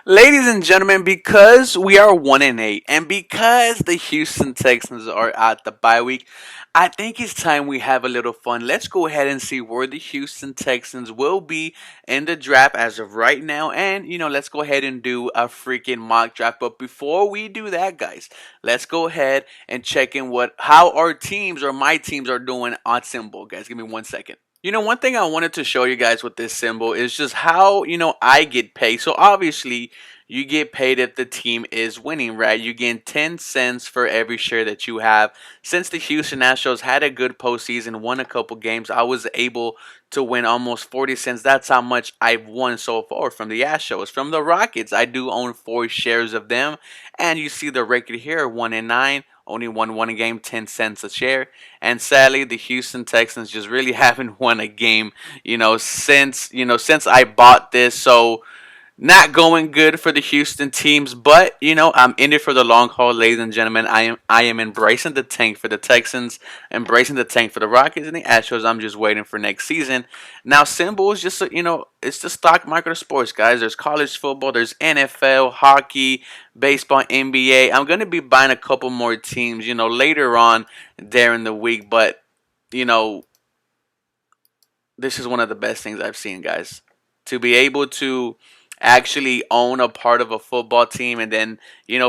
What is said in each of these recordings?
Ladies and gentlemen, because we are 1-8, and because the Houston Texans are at the bye week, I think it's time we have a little fun. Let's go ahead and see where the Houston Texans will be in the draft as of right now. And, let's go ahead and do a freaking mock draft. But before we do that, guys, let's go ahead and check in how our teams or my teams are doing on Symbol. Guys, give me 1 second. One thing I wanted to show you guys with this symbol is just how, I get paid. So obviously, you get paid if the team is winning, right? You get 10 cents for every share that you have. Since the Houston Astros had a good postseason, won a couple games, I was able to win almost 40 cents. That's how much I've won so far from the Astros. From the Rockets, I do own 4 shares of them. And you see the record here, 1-9. Only won one game, 10 cents a share. And sadly, the Houston Texans just really haven't won a game, since I bought this. So not going good for the Houston teams, but I'm in it for the long haul, ladies and gentlemen. I am embracing the tank for the Texans, embracing the tank for the Rockets and the Astros. I'm just waiting for next season. Now, symbol is just it's the stock market of sports, guys. There's college football, there's NFL, hockey, baseball, NBA. I'm gonna be buying a couple more teams, later on there in the week, but you know this is one of the best things I've seen, guys. To be able to actually own a part of a football team and then,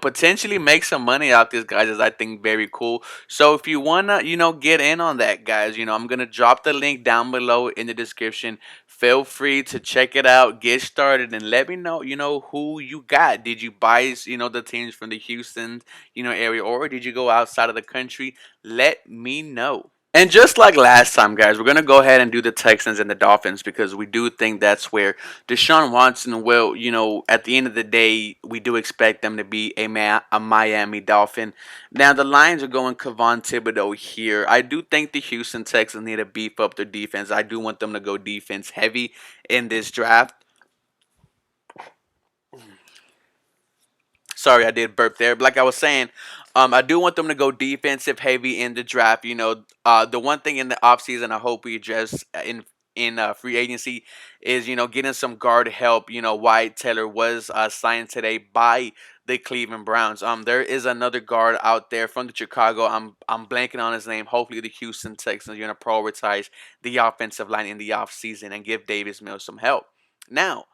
potentially make some money out this, guys, is I think very cool. So if you wanna, get in on that, guys, I'm gonna drop the link down below in the description. Feel free to check it out, get started, and let me know, who you got. Did you buy, the teams from the Houston, area, or did you go outside of the country? Let me know. And just like last time, guys, we're going to go ahead and do the Texans and the Dolphins because we do think that's where Deshaun Watson will, at the end of the day, we do expect them to be a Miami Dolphin. Now, the Lions are going Kevon Thibodeau here. I do think the Houston Texans need to beef up their defense. I do want them to go defense heavy in this draft. Sorry, I did burp there. But like I was saying, I do want them to go defensive heavy in the draft. The one thing in the offseason I hope we address in free agency is getting some guard help. Wyatt Taylor was signed today by the Cleveland Browns. There is another guard out there from the Chicago. I'm blanking on his name. Hopefully, the Houston Texans are going to prioritize the offensive line in the offseason and give Davis Mills some help. Now,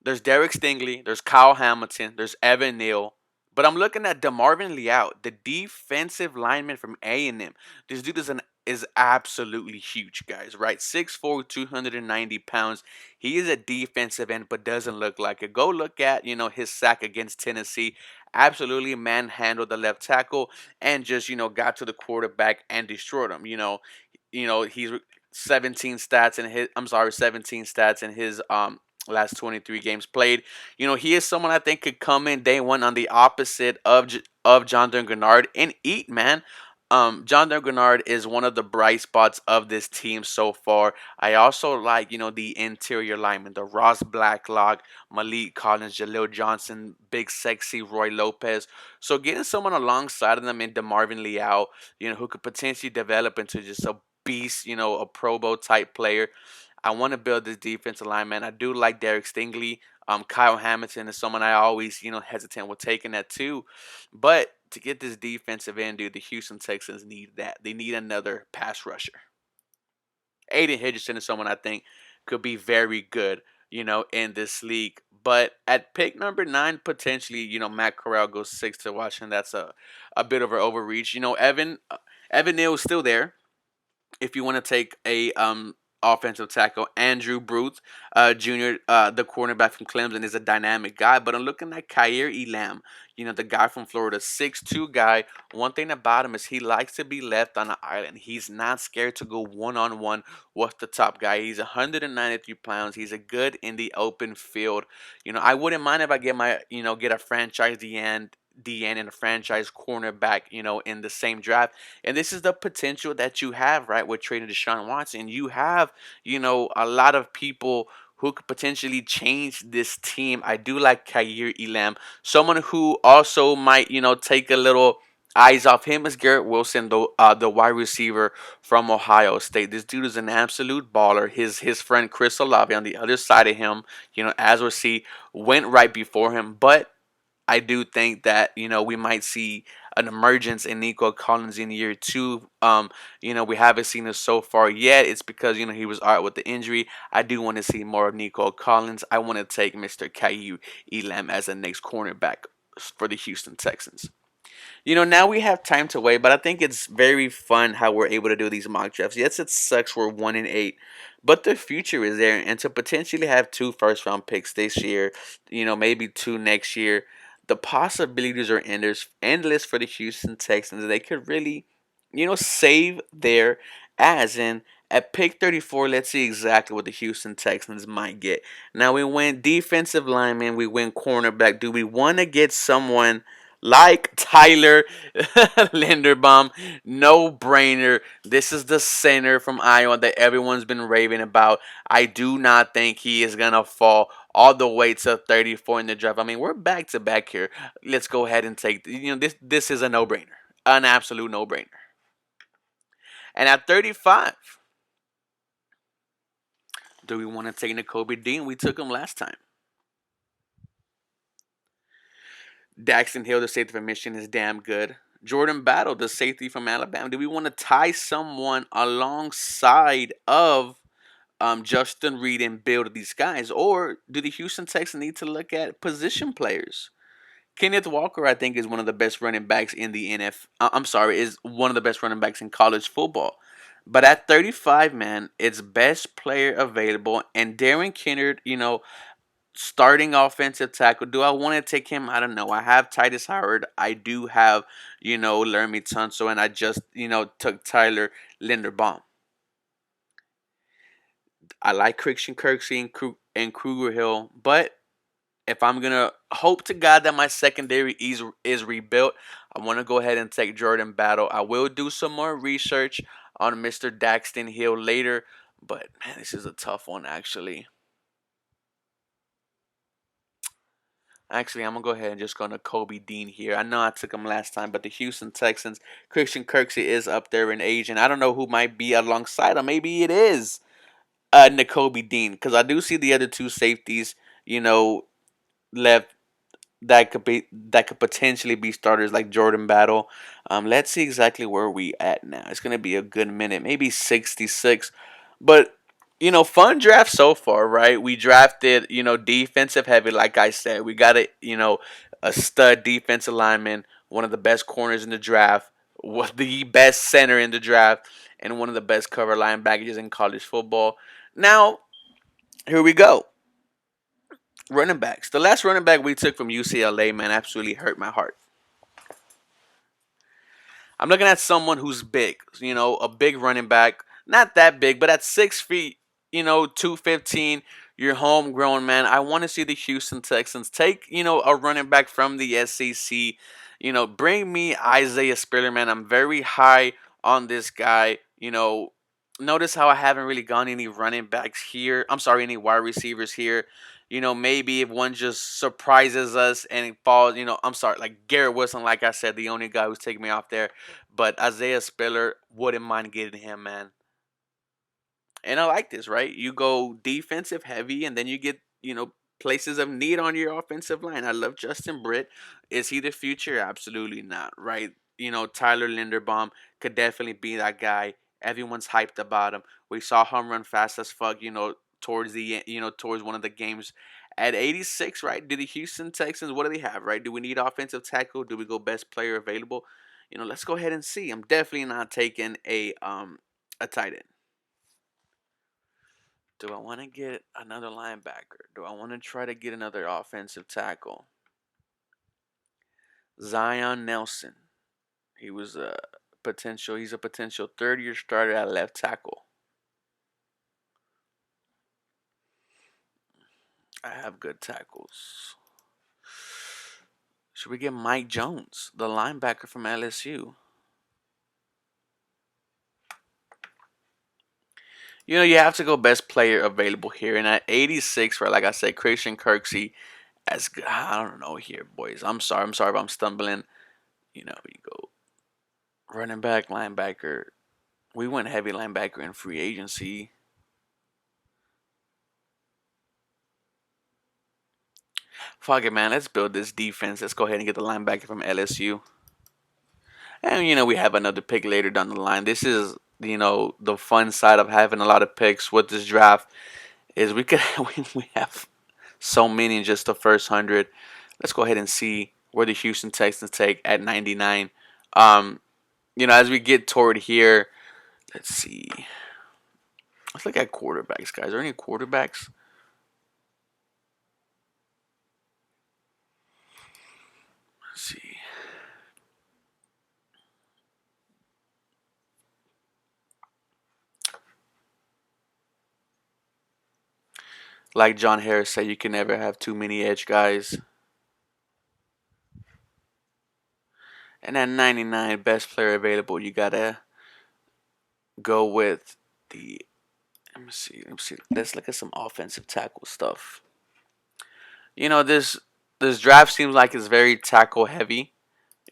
there's Derek Stingley, there's Kyle Hamilton, there's Evan Neal. But I'm looking at DeMarvin Leal, the defensive lineman from A&M. This dude is absolutely huge, guys, right? 6'4", 290 pounds. He is a defensive end, but doesn't look like it. Go look at, his sack against Tennessee. Absolutely manhandled the left tackle and just, got to the quarterback and destroyed him. He's 17 stats in his last 23 games played. He is someone I think could come in day one on the opposite of Jonathan Grenard and eat, man. Jonathan Grenard is one of the bright spots of this team so far. I also like, the interior linemen, the Ross Blacklock, Malik Collins, Jaleel Johnson, Big Sexy, Roy Lopez. So getting someone alongside of them in DeMarvin Leal, who could potentially develop into just a beast, a Pro Bowl type player. I want to build this defensive line, man. I do like Derek Stingley. Kyle Hamilton is someone I always, hesitant with taking that too. But to get this defensive end, dude, the Houston Texans need that. They need another pass rusher. Aiden Hutchinson is someone I think could be very good, in this league. But at pick number 9, potentially, Matt Corral goes 6 to Washington. That's a bit of an overreach. Evan Neal is still there if you want to take a offensive tackle. Andrew Booth Jr., the cornerback from Clemson, is a dynamic guy. But I'm looking at Kaiir Elam, the guy from Florida, 6'2" guy. One thing about him is he likes to be left on the island. He's not scared to go one-on-one with the top guy. He's 193 pounds. He's a good in the open field. I wouldn't mind if I get a franchise DN and a franchise cornerback, in the same draft. And this is the potential that you have, right, with trading Deshaun Watson. You have, a lot of people who could potentially change this team. I do like Kaiir Elam, someone who also might, take a little Eyes off him is Garrett Wilson, the wide receiver from Ohio State. This dude is an absolute baller. His friend Chris Olave on the other side of him, as we see, went right before him. But I do think that we might see an emergence in Nico Collins in year two. We haven't seen it so far yet. It's because he was out with the injury. I do want to see more of Nico Collins. I want to take Mr. Caillou Elam as the next cornerback for the Houston Texans. Now we have time to wait, but I think it's very fun how we're able to do these mock drafts. Yes, it sucks we're 1-8, but the future is there, and to potentially have two first round picks this year, maybe two next year, the possibilities are endless for the Houston Texans. They could really, save their ass. And at pick 34, let's see exactly what the Houston Texans might get. Now we went defensive lineman, we went cornerback. Do we want to get someone like Tyler Linderbaum? No brainer. This is the center from Iowa that everyone's been raving about. I do not think he is going to fall all the way to 34 in the draft. I mean, we're back to back here. Let's go ahead and take, this is a no brainer. An absolute no brainer. And at 35, do we want to take Nakobe Dean? We took him last time. Daxton Hill, the safety from Michigan, is damn good. Jordan Battle, the safety from Alabama. Do we want to tie someone alongside of Justin Reed and build these guys? Or do the Houston Texans need to look at position players? Kenneth Walker, I think, is one of the best running backs in the I'm sorry, is one of the best running backs in college football. But at 35, man, it's best player available. And Darren Kennard, starting offensive tackle. Do I want to take him? I don't know. I have Titus Howard. I do have, Laramie Tunsil. And I just, took Tyler Linderbaum. I like Christian Kirksey and Kruger Hill. But if I'm going to hope to God that my secondary is rebuilt, I want to go ahead and take Jordan Battle. I will do some more research on Mr. Daxton Hill later. But, man, this is a tough one, actually. Actually, I'm going to go ahead and just go to Kobe Dean here. I know I took him last time, but the Houston Texans, Christian Kirksey is up there in age, and I don't know who might be alongside him. Maybe it is Nakobe Dean, because I do see the other two safeties, left that could potentially be starters like Jordan Battle. Let's see exactly where we at now. It's gonna be a good minute, maybe 66. But fun draft so far, right? We drafted, defensive heavy, like I said. We got a stud defensive lineman, one of the best corners in the draft, was the best center in the draft, and one of the best cover linebackers in college football. Now, here we go. Running backs. The last running back we took from UCLA, man, absolutely hurt my heart. I'm looking at someone who's big, a big running back. Not that big, but at 6 feet, 215, you're homegrown, man. I want to see the Houston Texans take, a running back from the SEC. Bring me Isaiah Spiller, man. I'm very high on this guy. Notice how I haven't really gone any running backs here. I'm sorry, any wide receivers here. Maybe if one just surprises us and it falls, I'm sorry, like Garrett Wilson, like I said, the only guy who's taking me off there. But Isaiah Spiller, wouldn't mind getting him, man. And I like this, right? You go defensive heavy, and then you get, places of need on your offensive line. I love Justin Britt. Is he the future? Absolutely not, right? Tyler Linderbaum could definitely be that guy. Everyone's hyped about him. We saw him run fast as fuck, towards towards one of the games at 86, right? Do the Houston Texans, what do they have, right? Do we need offensive tackle? Do we go best player available? Let's go ahead and see. I'm definitely not taking a tight end. Do I want to get another linebacker? Do I want to try to get another offensive tackle? Zion Nelson. He's a potential third-year starter at left tackle. I have good tackles. Should we get Mike Jones, the linebacker from LSU? You have to go best player available here. And at 86, right, like I said, Christian Kirksey, I don't know here, boys. I'm sorry if I'm stumbling. You go Running back, linebacker. We went heavy linebacker in free agency. Fuck it, man. Let's build this defense. Let's go ahead and get the linebacker from LSU. And, we have another pick later down the line. This is, the fun side of having a lot of picks with this draft is we could we have so many in just the first 100. Let's go ahead and see where the Houston Texans take at 99. Um, as we get toward here, let's see. Let's look at quarterbacks, guys. Are there any quarterbacks? Let's see. Like John Harris said, you can never have too many edge guys. And at 99, best player available, you gotta go with the. Let me see. Let me see. Let's look at some offensive tackle stuff. This draft seems like it's very tackle heavy.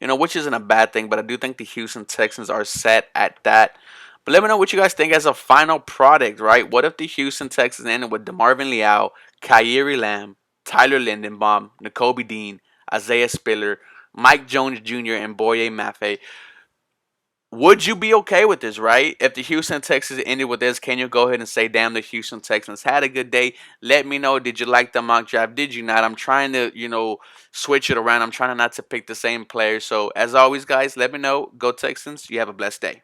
Which isn't a bad thing, but I do think the Houston Texans are set at that. But let me know what you guys think as a final product, right? What if the Houston Texans ended with DeMarvin Leal, Kyrie Lamb, Tyler Lindenbaum, N'Kobe Dean, Isaiah Spiller, Mike Jones Jr., and Boye Mafe? Would you be okay with this, right? If the Houston Texans ended with this, can you go ahead and say, damn, the Houston Texans had a good day? Let me know. Did you like the mock draft? Did you not? I'm trying to, switch it around. I'm trying not to pick the same player. So, as always, guys, let me know. Go Texans. You have a blessed day.